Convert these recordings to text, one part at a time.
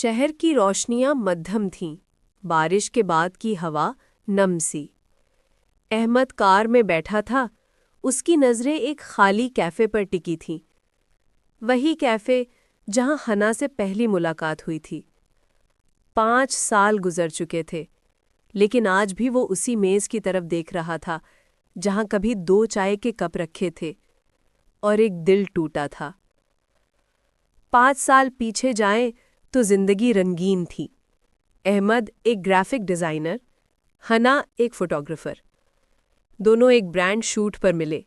शहर की रोशनियां मध्यम थीं, बारिश के बाद की हवा नम सी। अहमद कार में बैठा था, उसकी नज़रें एक खाली कैफ़े पर टिकी थीं। वही कैफ़े जहां हना से पहली मुलाकात हुई थी। 5 साल गुजर चुके थे, लेकिन आज भी वो उसी मेज़ की तरफ देख रहा था जहां कभी 2 चाय के कप रखे थे और एक दिल टूटा था। 5 साल पीछे जाएं तो जिंदगी रंगीन थी। अहमद एक ग्राफिक डिज़ाइनर, हना एक फोटोग्राफर। दोनों एक ब्रांड शूट पर मिले।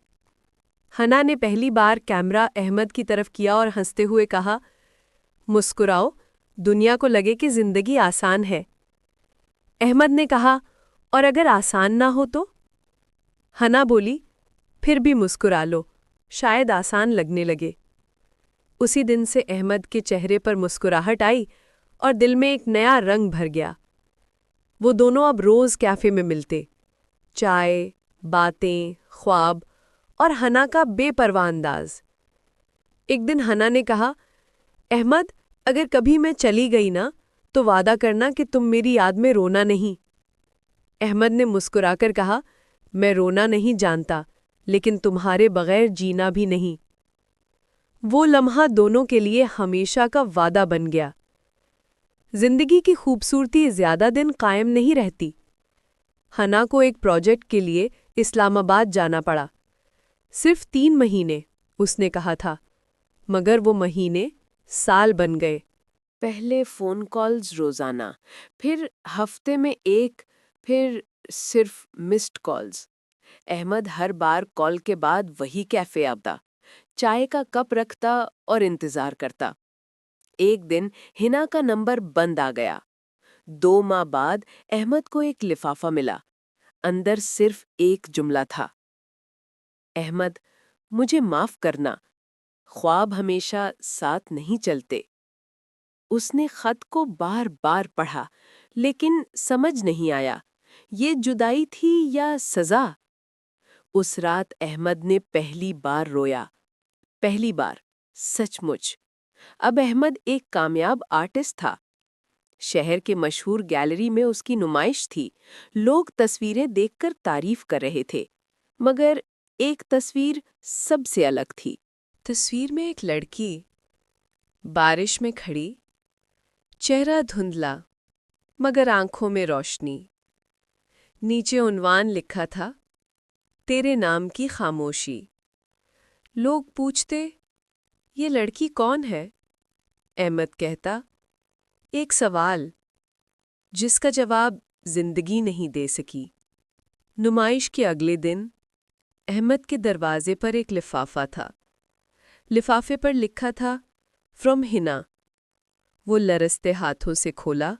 हना ने पहली बार कैमरा अहमद की तरफ किया और हंसते हुए कहा, मुस्कुराओ, दुनिया को लगे कि जिंदगी आसान है। अहमद ने कहा, और अगर आसान ना हो तो? हना बोली, फिर भी मुस्कुरा लो, शायद आसान लगने लगे। उसी दिन से अहमद के चेहरे पर मुस्कुराहट आई और दिल में एक नया रंग भर गया। वो दोनों अब रोज कैफे में मिलते। चाय, बातें, ख्वाब और हना का बेपरवाह अंदाज। एक दिन हना ने कहा, अहमद, अगर कभी मैं चली गई ना तो वादा करना कि तुम मेरी याद में रोना नहीं। अहमद ने मुस्कुराकर कहा, मैं रोना नहीं जानता, लेकिन तुम्हारे बगैर जीना भी नहीं। वो लम्हा दोनों के लिए हमेशा का वादा बन गया। जिंदगी की खूबसूरती ज्यादा दिन कायम नहीं रहती। हना को एक प्रोजेक्ट के लिए इस्लामाबाद जाना पड़ा। सिर्फ 3 महीने, उसने कहा था, मगर वो महीने साल बन गए। पहले फ़ोन कॉल्स रोज़ाना, फिर हफ्ते में एक, फिर सिर्फ मिस्ड कॉल्स। अहमद हर बार कॉल के बाद वही कैफ़े आता, चाय का कप रखता और इंतज़ार करता। एक दिन हिना का नंबर बंद आ गया। 2 माह बाद अहमद को एक लिफाफा मिला। अंदर सिर्फ एक जुमला था, अहमद, मुझे माफ करना, ख्वाब हमेशा साथ नहीं चलते। उसने खत को बार बार पढ़ा, लेकिन समझ नहीं आया, ये जुदाई थी या सजा। उस रात अहमद ने पहली बार रोया, पहली बार, सचमुच। अब अहमद एक कामयाब आर्टिस्ट था। शहर के मशहूर गैलरी में उसकी नुमाइश थी। लोग तस्वीरें देखकर तारीफ कर रहे थे, मगर एक तस्वीर सबसे अलग थी। तस्वीर में एक लड़की बारिश में खड़ी, चेहरा धुंधला मगर आंखों में रोशनी। नीचे उन्वान लिखा था, तेरे नाम की खामोशी। लोग पूछते, ये लड़की कौन है? अहमद कहता, एक सवाल जिसका जवाब जिंदगी नहीं दे सकी। नुमाइश के अगले दिन अहमद के दरवाजे पर एक लिफाफा था। लिफाफे पर लिखा था, फ्रॉम हिना। वो लरसते हाथों से खोला।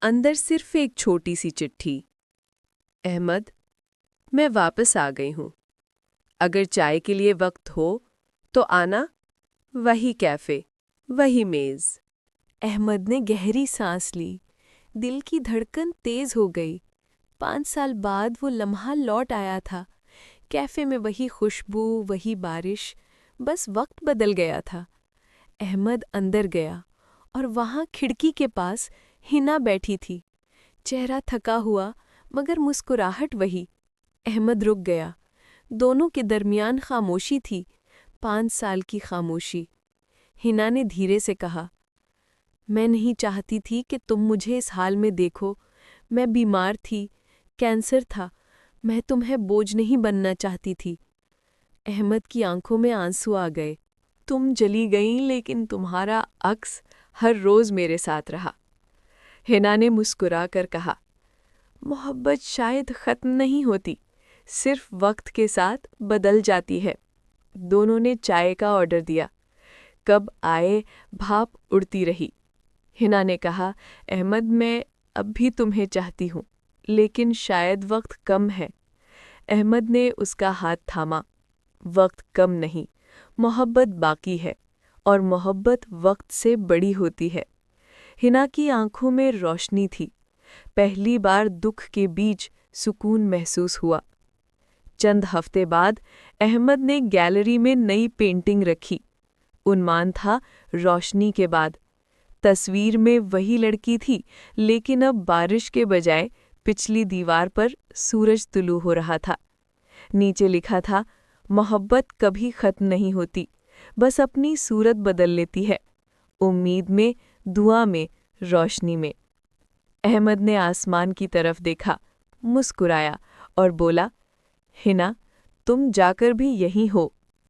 अंदर सिर्फ एक छोटी सी चिट्ठी, अहमद, मैं वापस आ गई हूँ। अगर चाय के लिए वक्त हो तो आना। वही कैफे, वही मेज। अहमद ने गहरी सांस ली। दिल की धड़कन तेज हो गई। 5 साल बाद वो लम्हा लौट आया था। कैफे में वही खुशबू, वही बारिश, बस वक्त बदल गया था। अहमद अंदर गया और वहाँ खिड़की के पास हिना बैठी थी। चेहरा थका हुआ मगर मुस्कुराहट वही। अहमद रुक गया। दोनों के दरमियान खामोशी थी, 5 साल की खामोशी। हिना ने धीरे से कहा, मैं नहीं चाहती थी कि तुम मुझे इस हाल में देखो। मैं बीमार थी, कैंसर था। मैं तुम्हें बोझ नहीं बनना चाहती थी। अहमद की आंखों में आंसू आ गए। तुम चली गईं, लेकिन तुम्हारा अक्स हर रोज मेरे साथ रहा। हिना ने मुस्कुरा कर कहा, मोहब्बत शायद खत्म नहीं होती, सिर्फ वक्त के साथ बदल जाती है। दोनों ने चाय का ऑर्डर दिया। कब आए, भाप उड़ती रही। हिना ने कहा, अहमद, मैं अब भी तुम्हें चाहती हूँ, लेकिन शायद वक्त कम है। अहमद ने उसका हाथ थामा। वक्त कम नहीं, मोहब्बत बाकी है, और मोहब्बत वक्त से बड़ी होती है। हिना की आंखों में रोशनी थी। पहली बार दुख के बीच सुकून महसूस हुआ। चंद हफ्ते बाद अहमद ने गैलरी में नई पेंटिंग रखी। उन्माद था, रोशनी के बाद। تصویر میں وہی لڑکی تھی، لیکن اب بارش کے بجائے پچھلی دیوار پر سورج طلوع ہو رہا تھا۔ نیچے لکھا تھا، محبت کبھی ختم نہیں ہوتی، بس اپنی صورت بدل لیتی ہے، امید میں، دعا میں، روشنی میں۔ احمد نے آسمان کی طرف دیکھا، مسکرایا اور بولا، ہنا، تم جا کر بھی یہیں ہو۔